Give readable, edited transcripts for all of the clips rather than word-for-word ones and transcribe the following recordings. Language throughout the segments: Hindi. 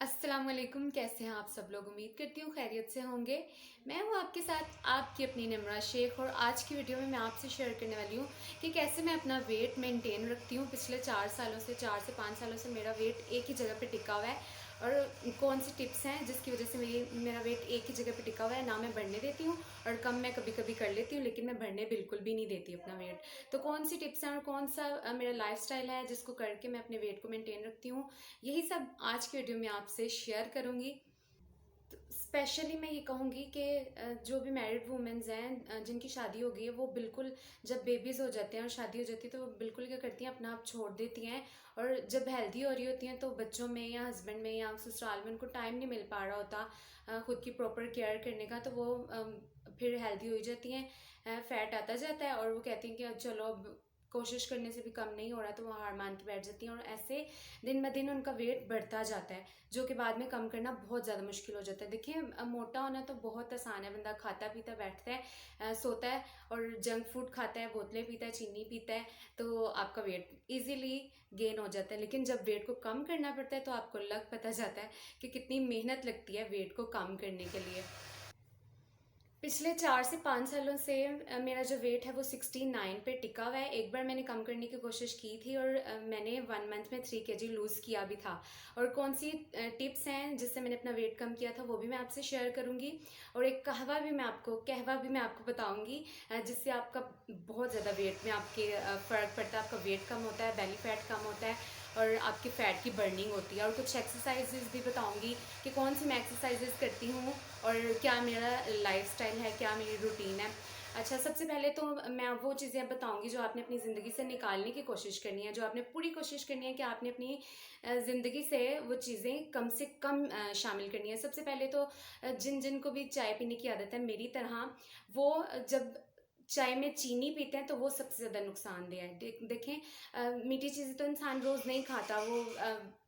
अस्सलाम वालेकुम। कैसे हैं आप सब लोग? उम्मीद करती हूँ खैरियत से होंगे। मैं हूँ आपके साथ आपकी अपनी निमरा शेख, और आज की वीडियो में मैं आपसे शेयर करने वाली हूँ कि कैसे मैं अपना वेट मेंटेन रखती हूँ। पिछले 4 से 5 सालों से मेरा वेट एक ही जगह पे टिका हुआ है, और कौन सी टिप्स हैं जिसकी वजह से मेरा वेट एक ही जगह पे टिका हुआ है। ना मैं बढ़ने देती हूँ, और कम मैं कभी कभी कर लेती हूँ, लेकिन मैं बढ़ने बिल्कुल भी नहीं देती अपना वेट। तो कौन सी टिप्स हैं और कौन सा मेरा लाइफस्टाइल है जिसको करके मैं अपने वेट को मेंटेन रखती हूँ, यही सब आज की वीडियो में आपसे शेयर करूंगी। तो स्पेशली मैं ये कहूँगी कि जो भी मैरिड वुमेन्स हैं, जिनकी शादी हो गई है, वो बिल्कुल जब बेबीज़ हो जाते हैं और शादी हो जाती है तो वो बिल्कुल क्या करती हैं, अपना आप छोड़ देती हैं। और जब हेल्दी हो रही होती हैं तो बच्चों में या हस्बैंड में या ससुराल में उनको टाइम नहीं मिल पा रहा होता खुद की प्रॉपर केयर करने का, तो वो फिर हेल्दी हो ही जाती हैं। फैट आता जाता है और वो कहती हैं कि अब चलो, अब कोशिश करने से भी कम नहीं हो रहा, तो वो हार मान के बैठ जाती हैं, और ऐसे दिन ब दिन उनका वेट बढ़ता जाता है, जो कि बाद में कम करना बहुत ज़्यादा मुश्किल हो जाता है। देखिए, मोटा होना तो बहुत आसान है। बंदा खाता पीता बैठता है, सोता है और जंक फूड खाता है, बोतलें पीता है, चीनी पीता है, तो आपका वेट इजीली गेन हो जाता है। लेकिन जब वेट को कम करना पड़ता है तो आपको लग पता जाता है कि कितनी मेहनत लगती है वेट को कम करने के लिए। पिछले 4 से 5 सालों से मेरा जो वेट है वो 69 पे टिका हुआ है। एक बार मैंने कम करने की कोशिश की थी, और मैंने 1 मंथ में 3 kg लूज़ किया भी था। और कौन सी टिप्स हैं जिससे मैंने अपना वेट कम किया था वो भी मैं आपसे शेयर करूंगी। और एक कहवा भी मैं आपको बताऊंगी, जिससे आपका बहुत ज़्यादा वेट में आपके फ़र्क पड़ता है। आपका वेट कम होता है, बेली फैट कम होता है, और आपकी फ़ैट की बर्निंग होती है। और कुछ एक्सरसाइजेज भी बताऊंगी कि कौन सी मैं एक्सरसाइजेज करती हूँ और क्या मेरा लाइफस्टाइल है, क्या मेरी रूटीन है। अच्छा, सबसे पहले तो मैं वो चीज़ें बताऊंगी जो आपने अपनी ज़िंदगी से निकालने की कोशिश करनी है, जो आपने पूरी कोशिश करनी है कि आपने अपनी ज़िंदगी से वो चीज़ें कम से कम शामिल करनी है। सबसे पहले तो जिन जिन को भी चाय पीने की आदत है मेरी तरह, वो जब चाय में चीनी पीते हैं तो वो सबसे ज़्यादा नुकसानदेह है। देखें, मीठी चीज़ें तो इंसान रोज़ नहीं खाता। वो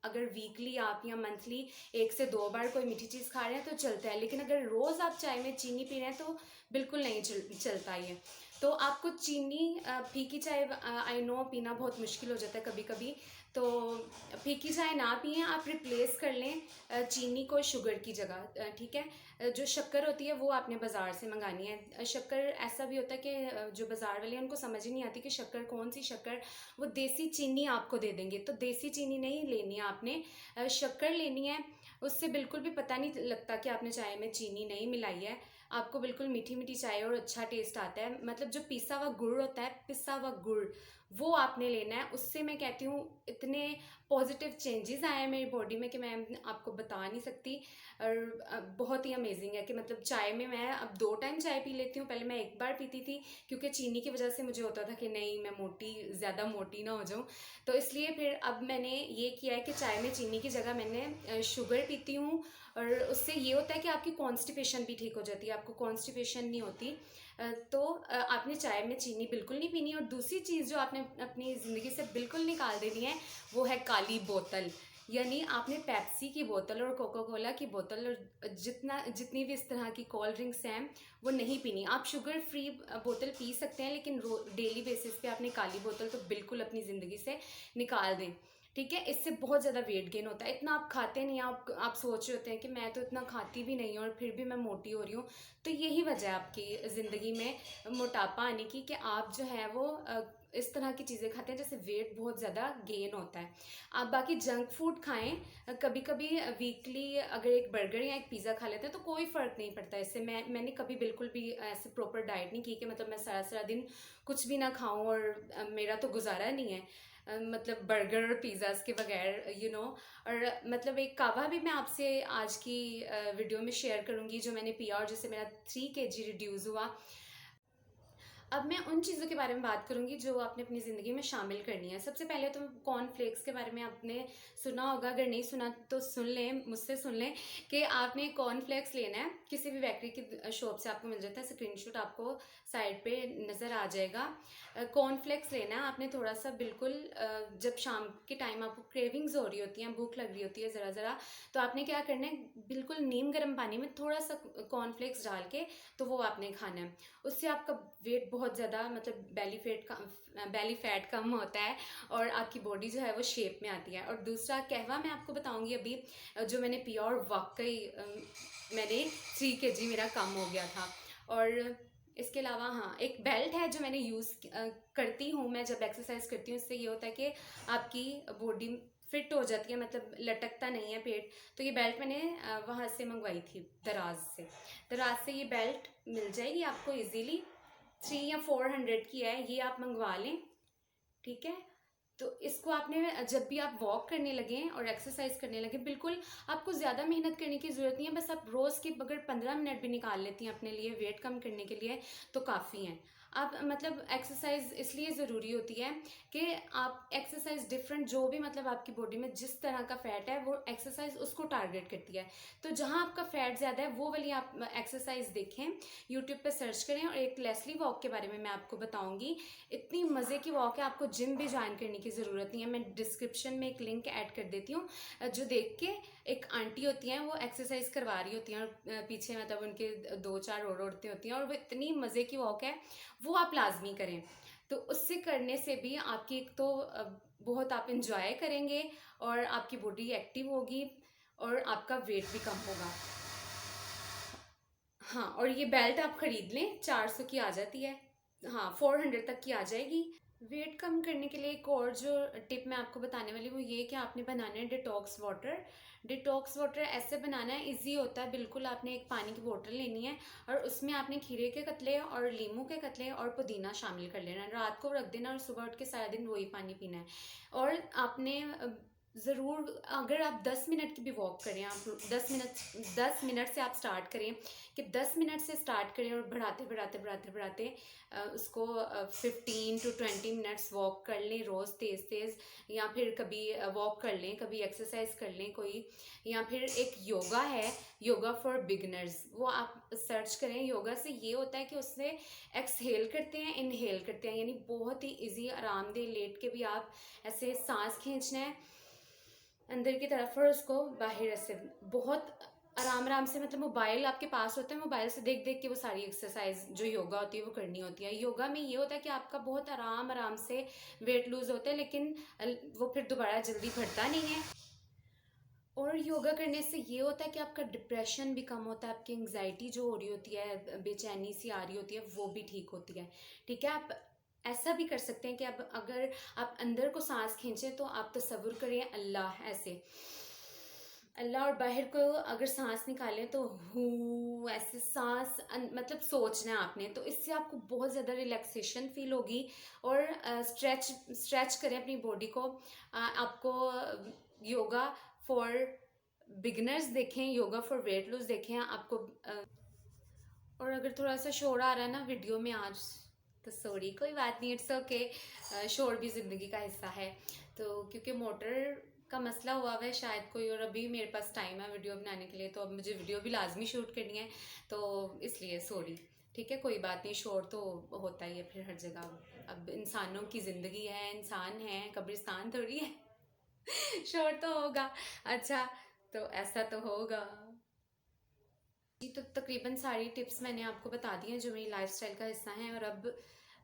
अगर वीकली आप या मंथली 1 से 2 बार कोई मीठी चीज़ खा रहे हैं तो चलता है, लेकिन अगर रोज़ आप चाय में चीनी पी रहे हैं तो बिल्कुल नहीं चलता ये। तो आपको चीनी, फीकी चाय, आई नो पीना बहुत मुश्किल हो जाता है कभी कभी, तो फीकी चाय ना पिए, आप रिप्लेस कर लें चीनी को शुगर की जगह। ठीक है, जो शक्कर होती है वो आपने बाज़ार से मंगानी है। शक्कर ऐसा भी होता है कि जो बाज़ार वाले हैं उनको समझ ही नहीं आती कि शक्कर कौन सी शक्कर, वो देसी चीनी आपको दे देंगे। तो देसी चीनी नहीं लेनी है आपने, शक्कर लेनी है। उससे बिल्कुल भी पता नहीं लगता कि आपने चाय में चीनी नहीं मिलाई है। आपको बिल्कुल मीठी मीठी चाय और अच्छा टेस्ट आता है। मतलब जो पिसा हुआ गुड़ होता है, पिसा हुआ गुड़, वो आपने लेना है। उससे मैं कहती हूँ इतने पॉजिटिव चेंजेस आए हैं मेरी बॉडी में कि मैं आपको बता नहीं सकती। और बहुत ही अमेजिंग है कि मतलब चाय में मैं अब 2 टाइम चाय पी लेती हूँ। पहले मैं एक बार पीती थी, क्योंकि चीनी की वजह से मुझे होता था कि नहीं, मैं ज़्यादा मोटी ना हो जाऊँ। तो इसलिए फिर अब मैंने ये किया है कि चाय में चीनी की जगह मैंने शुगर पीती हूँ। और उससे ये होता है कि आपकी कॉन्स्टिपेशन भी ठीक हो जाती है, आपको कॉन्स्टिपेशन नहीं होती। तो आपने चाय में चीनी बिल्कुल नहीं पीनी। और दूसरी चीज़ जो आपने अपनी ज़िंदगी से बिल्कुल निकाल देनी है वो है काली बोतल। यानी आपने पेप्सी की बोतल और कोका कोला की बोतल और जितनी भी इस तरह की कोल्ड ड्रिंक्स हैं वो नहीं पीनी। आप शुगर फ्री बोतल पी सकते हैं, लेकिन डेली बेसिस पे आपने काली बोतल तो बिल्कुल अपनी ज़िंदगी से निकाल दें। ठीक है, इससे बहुत ज़्यादा वेट गेन होता है। इतना आप खाते नहीं, आप सोच रहे होते हैं कि मैं तो इतना खाती भी नहीं हूँ और फिर भी मैं मोटी हो रही हूँ। तो यही वजह है आपकी ज़िंदगी में मोटापा आने की, कि आप जो है वो इस तरह की चीज़ें खाते हैं जैसे वेट बहुत ज़्यादा गेन होता है। आप बाकी जंक फूड खाएं, कभी कभी वीकली अगर एक बर्गर या एक पिज़्ज़ा खा लेते हैं तो कोई फ़र्क नहीं पड़ता इससे। मैंने कभी बिल्कुल भी ऐसे प्रॉपर डाइट नहीं की कि मतलब मैं सारा सारा दिन कुछ भी ना खाऊं और मेरा तो गुजारा नहीं है, मतलब बर्गर और पिज़्ज़ाज के बगैर, और मतलब एक कावा भी मैं आपसे आज की वीडियो में शेयर करूंगी जो मैंने पिया और जिससे मेरा 3 kg रिड्यूस हुआ। अब मैं उन चीज़ों के बारे में बात करूंगी जो आपने अपनी ज़िंदगी में शामिल करनी है। सबसे पहले तो कॉर्नफ्लेक्स के बारे में आपने सुना होगा, अगर नहीं सुना तो सुन लें, मुझसे सुन लें कि आपने कॉर्नफ्लेक्स लेना है। किसी भी बेकरी की शॉप से आपको मिल जाता है, स्क्रीनशॉट आपको साइड पे नज़र आ जाएगा। कॉर्नफ्लेक्स लेना है आपने थोड़ा सा, बिल्कुल जब शाम के टाइम आपको क्रेविंग्स हो रही होती हैं, भूख लग रही होती है ज़रा ज़रा, तो आपने क्या करना है, बिल्कुल नीम गर्म पानी में थोड़ा सा कॉर्नफ्लेक्स डाल के तो वो आपने खाना है। उससे आपका वेट बहुत बहुत ज़्यादा मतलब बेली फैट कम होता है और आपकी बॉडी जो है वो शेप में आती है। और दूसरा कहवा मैं आपको बताऊंगी अभी जो मैंने पिया और वाकई मैंने 3 kg मेरा कम हो गया था। और इसके अलावा हाँ, एक बेल्ट है जो मैंने यूज़ करती हूँ मैं जब एक्सरसाइज करती हूँ। इससे ये होता है कि आपकी बॉडी फिट हो जाती है, मतलब लटकता नहीं है पेट। तो ये बेल्ट मैंने वहाँ से मंगवाई थी, दराज से ये बेल्ट मिल जाएगी आपको इजीली। 3 या 400 की है, ये आप मंगवा लें, ठीक है। तो इसको आपने जब भी आप वॉक करने लगें और एक्सरसाइज करने लगें, बिल्कुल आपको ज़्यादा मेहनत करने की ज़रूरत नहीं है। बस आप रोज़ के अगर 15 मिनट भी निकाल लेती हैं अपने लिए वेट कम करने के लिए तो काफ़ी हैं। आप मतलब एक्सरसाइज इसलिए ज़रूरी होती है कि आप एक्सरसाइज डिफरेंट, जो भी मतलब आपकी बॉडी में जिस तरह का फैट है वो एक्सरसाइज उसको टारगेट करती है। तो जहाँ आपका फैट ज़्यादा है वो वाली आप एक्सरसाइज देखें, यूट्यूब पे सर्च करें। और एक लेस्ली वॉक के बारे में मैं आपको बताऊंगी, इतनी मज़े की वॉक है, आपको जिम भी ज्वाइन करने की ज़रूरत नहीं है। मैं डिस्क्रिप्शन में एक लिंक ऐड कर देती हूँ, जो देख के एक आंटी होती हैं वो एक्सरसाइज करवा रही होती हैं और पीछे मतलब उनके 2-4 और औरतें होती हैं और वो इतनी मज़े की वॉक है, वो आप लाजमी करें। तो उससे करने से भी आपकी एक तो बहुत आप इंजॉय करेंगे और आपकी बॉडी एक्टिव होगी और आपका वेट भी कम होगा। हाँ, और ये बेल्ट आप खरीद लें, 400 की आ जाती है, हाँ 400 तक की आ जाएगी। वेट कम करने के लिए एक और जो टिप मैं आपको बताने वाली हूँ वो ये कि आपने बनाना है डिटॉक्स वाटर। डिटॉक्स वाटर ऐसे बनाना है, इजी होता है बिल्कुल। आपने एक पानी की बोतल लेनी है और उसमें आपने खीरे के कतले और लीमू के कतले और पुदीना शामिल कर लेना है, रात को रख देना और सुबह उठ के सारा दिन वही पानी पीना है। और आपने ज़रूर, अगर आप 10 मिनट की भी वॉक करें, आप 10 मिनट से आप स्टार्ट करें कि 10 मिनट से स्टार्ट करें और बढ़ाते उसको 15 to 20 मिनट्स वॉक कर लें रोज़ तेज़, या फिर कभी वॉक कर लें, कभी एक्सरसाइज कर लें कोई। या फिर एक योगा है, योगा फॉर बिगनर्स, वो आप सर्च करें। योगा से ये होता है कि उससे एक्सहेल करते हैं, इनहेल करते हैं, यानी बहुत ही ईजी आरामदेह लेट के भी आप ऐसे सांस खींचना है अंदर की तरफ और उसको बाहर से बहुत आराम से, मतलब मोबाइल आपके पास होता है, मोबाइल से देख के वो सारी एक्सरसाइज जो योगा होती है वो करनी होती है। योगा में ये होता है कि आपका बहुत आराम से वेट लूज होता है, लेकिन वो फिर दोबारा जल्दी बढ़ता नहीं है। और योगा करने से ये होता है कि आपका डिप्रेशन भी कम होता है, आपकी एंग्जाइटी जो हो रही होती है, बेचैनी सी आ रही होती है, वो भी ठीक होती है, ठीक है। आप ऐसा भी कर सकते हैं कि अब अगर आप अंदर को सांस खींचें तो आप तसव्वुर करें अल्लाह ऐसे, अल्लाह, और बाहर को अगर सांस निकालें तो हूँ ऐसे सांस मतलब सोचना है आपने। तो इससे आपको बहुत ज़्यादा रिलैक्सेशन फील होगी। और स्ट्रेच करें अपनी बॉडी को। आपको योगा फॉर बिगनर्स देखें, योगा फॉर वेट लूज देखें आपको। और अगर थोड़ा सा शोर आ रहा है ना वीडियो में आज तो सॉरी, कोई बात नहीं, इट्स ओके। शोर भी ज़िंदगी का हिस्सा है। तो क्योंकि मोटर का मसला हुआ हुआ है शायद कोई, और अभी मेरे पास टाइम है वीडियो बनाने के लिए, तो अब मुझे वीडियो भी लाजमी शूट करनी है, तो इसलिए सॉरी, ठीक है, कोई बात नहीं। शोर तो होता ही है फिर हर जगह, अब इंसानों की ज़िंदगी है, इंसान है, कब्रिस्तान थोड़ी है। शोर तो होगा। अच्छा, तो ऐसा तो होगा जी। तो तकरीबन सारी टिप्स मैंने आपको बता दी हैं जो मेरी लाइफस्टाइल का हिस्सा हैं। और अब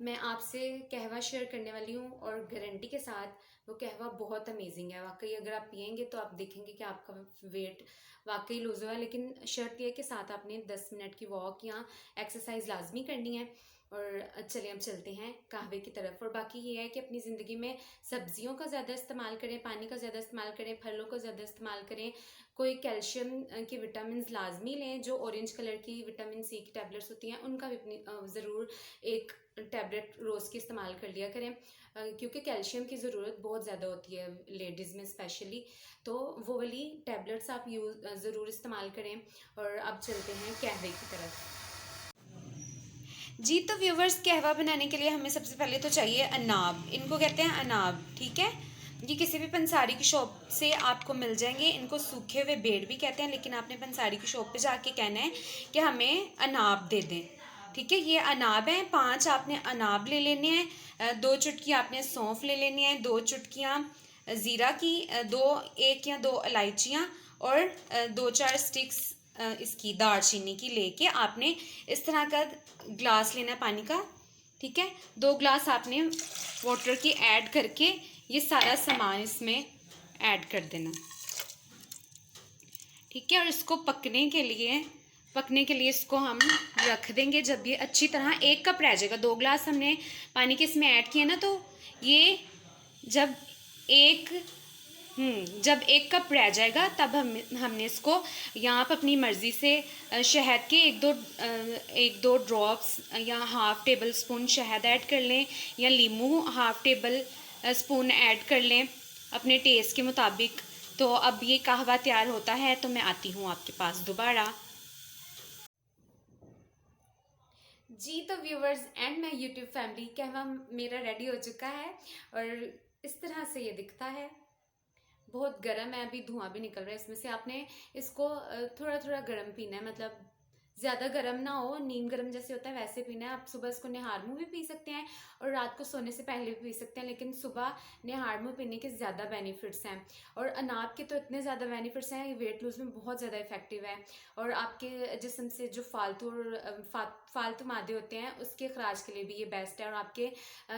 मैं आपसे कहवा शेयर करने वाली हूँ, और गारंटी के साथ वो कहवा बहुत अमेजिंग है वाकई। अगर आप पियेंगे तो आप देखेंगे कि आपका वेट वाकई लूज हुआ है, लेकिन शर्त यह है कि साथ आपने 10 मिनट की वॉक या एक्सरसाइज लाजमी करनी है। और चलिए अब चलते हैं कहवे की तरफ। और बाकी ये है कि अपनी ज़िंदगी में सब्जियों का ज़्यादा इस्तेमाल करें, पानी का ज़्यादा इस्तेमाल करें, फलों का ज़्यादा इस्तेमाल करें। कोई कैल्शियम की विटामिन लाजमी लें, जो ऑरेंज कलर की विटामिन सी की टैबलेट्स होती हैं उनका भी अपनी ज़रूर एक टैबलेट रोज़ की इस्तेमाल कर लिया करें, क्योंकि कैल्शियम की ज़रूरत बहुत ज़्यादा होती है लेडीज़ में स्पेशली। तो वो वाली टैबलेट्स आप ज़रूर इस्तेमाल करें। और अब चलते हैं कहवे की तरफ जी। तो व्यूवर्स, कहवा बनाने के लिए हमें सबसे पहले तो चाहिए अनाब, इनको कहते हैं अनाब, ठीक है। ये किसी भी पंसारी की शॉप से आपको मिल जाएंगे। इनको सूखे हुए बेड़ भी कहते हैं, लेकिन आपने पंसारी की शॉप पे जाके कहना है कि हमें अनाब दे दें, ठीक है। ये अनाब हैं, 5 आपने अनाब ले लेने हैं। 2 चुटकी आपने सौंफ ले लेनी है, 2 चुटकियाँ ज़ीरा की, 1 या 2 इलायचियाँ, और 2-4 स्टिक्स इसकी दालचीनी की लेके आपने इस तरह का ग्लास लेना है पानी का, ठीक है, 2 ग्लास आपने वाटर की ऐड करके ये सारा सामान इसमें ऐड कर देना। ठीक है, और इसको पकने के लिए इसको हम रख देंगे। जब ये अच्छी तरह 1 कप रह जाएगा, 2 ग्लास हमने पानी के इसमें ऐड किया ना, तो ये जब एक जब 1 कप रह जाएगा तब हमने इसको यहाँ पर अपनी मर्ज़ी से शहद के एक दो ड्रॉप्स या हाफ़ टेबल स्पून शहद ऐड कर लें, या लीमू हाफ़ टेबल स्पून ऐड कर लें अपने टेस्ट के मुताबिक। तो अब ये कहवा तैयार होता है, तो मैं आती हूँ आपके पास दोबारा। जी तो viewers and my YouTube family, कहवा मेरा रेडी हो चुका है और इस तरह से ये दिखता है। बहुत गर्म है, अभी धुआं भी निकल रहा है इसमें से। आपने इसको थोड़ा थोड़ा गर्म पीना है, मतलब ज़्यादा गर्म ना हो, नीम गर्म जैसे होता है वैसे पीना है। आप सुबह इसको निहार मुँह भी पी सकते हैं और रात को सोने से पहले भी पी सकते हैं, लेकिन सुबह निहार मुँह पीने के ज़्यादा बेनिफिट्स हैं। और अनाब के तो इतने ज़्यादा बेनिफिट्स हैं, ये वेट लूज़ में बहुत ज़्यादा इफेक्टिव है और आपके जिस्म से जो फालतू मादे होते हैं उसके खराज के लिए भी ये बेस्ट है, और आपके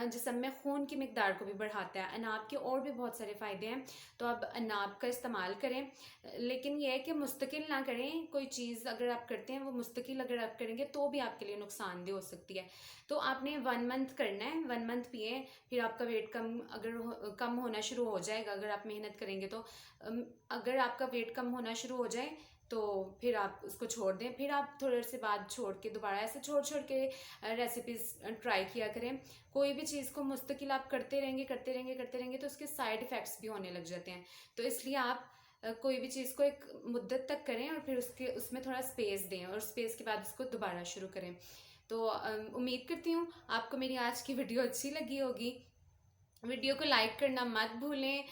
जिस्म में खून की मिकदार को भी बढ़ाता है। अनाब के और भी बहुत सारे फ़ायदे हैं, तो आप अनाब का इस्तेमाल करें, लेकिन यह है कि मुस्तकिल ना करें। कोई चीज़ अगर आप करते हैं वो मुस्तकिल अगर आप करेंगे तो भी आपके लिए नुकसानदेह हो सकती है। तो आपने 1 मंथ करना है, 1 मंथ पिए, फिर आपका वेट कम होना शुरू हो जाएगा अगर आप मेहनत करेंगे तो। अगर आपका वेट कम होना शुरू हो जाए तो फिर आप उसको छोड़ दें, फिर आप थोड़े से बाद छोड़ के दोबारा ऐसे छोड़ के रेसिपीज़ ट्राई किया करें। कोई भी चीज़ को मुस्तकिल आप करते रहेंगे तो उसके साइड इफ़ेक्ट्स भी होने लग जाते हैं। तो इसलिए आप कोई भी चीज़ को एक मुद्दत तक करें और फिर उसमें थोड़ा स्पेस दें और स्पेस के बाद उसको दोबारा शुरू करें। तो उम्मीद करती हूँ आपको मेरी आज की वीडियो अच्छी लगी होगी। वीडियो को लाइक करना मत भूलें,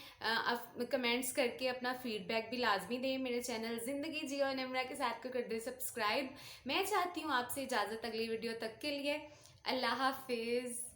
कमेंट्स करके अपना फीडबैक भी लाजमी दें। मेरे चैनल ज़िंदगी जियो निम्रा के साथ को कर दें सब्सक्राइब। मैं चाहती हूँ आपसे इजाज़त अगली वीडियो तक के लिए। अल्लाह हाफिज़।